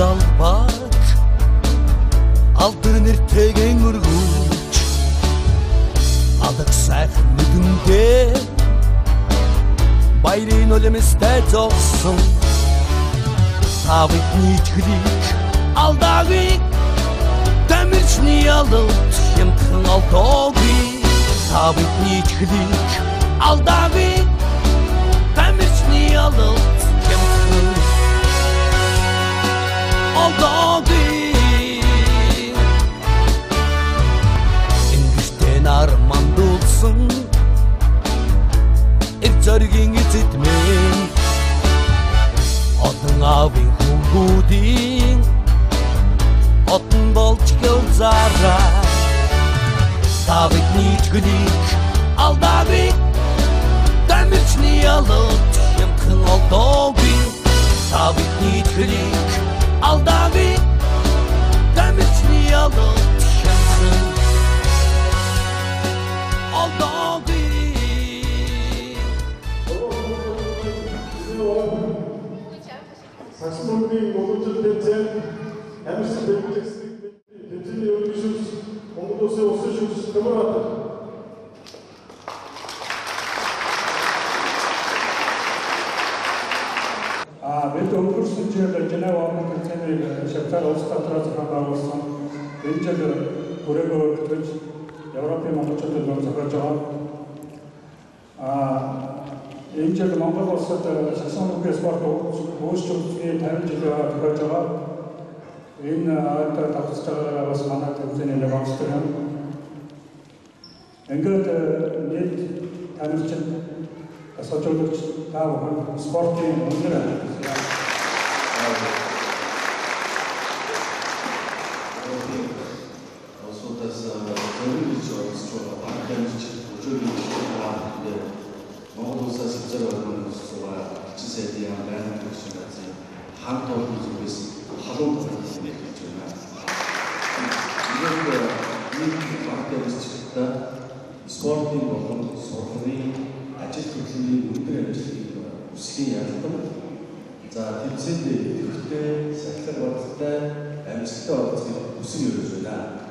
далбат алтын эртеген өргөч адак сайхан нүдүндө байрын өлеместэй зогсон тавык нийтгэлик алдагыг дамирчны алт хямдхан алдогийг тавык нийтгэлик алдагыг дамирчны алт хямдхан алдогийг ингэртэн армандуулсан зоргийн эцэд минь одон авийн хүүгүүдийн одон болж гэлзараа тавык нийтгэлик алдагыг дамирчны алт хямдхан алдогийг тавык нийтгэлик алдагыг дамирчны алт хямдхан алдогийг Saxofonun Mogucu Peten, Emerson Beklesin, Petin Yörgüsüz, Omudose Osuşuz, Kıvıratır. Бид өнгөрсөн жил Женев Омон Петнийг Швейцар улс татраас хангалтсан. Энэ жил бүрээгүй өргөж Европын монголчуудад зохиож байгаа. Энэ жил Монгол улсад саксофоны спорт үүсгэлийн 50 жилийн төгөөж байгаа. Энэ одоо тавцж байгаа бас манай төвчний нэг онцлог юм. Ингээд нийт танилцсан асуужуулагч та бүхэн спортын өндөр Монгол улсаас хязгаар баруун суугаа хичээсээ яам байна гэж байна. Хамт олон зүйлээс халуун талаас нь хэлж байна. Тэгээд нэг багтаалцтай спортын болон сургуулийн ажил хөдөлмөрийн өндөр амжилтыг үсгийн ялбар. За тэмцээнд идэвхтэй сахилгын бодлоготой амжилттай оролцохыг хүсэн өрөөж байна.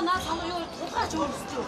나 잠깐 이거 똑같이 올렸죠.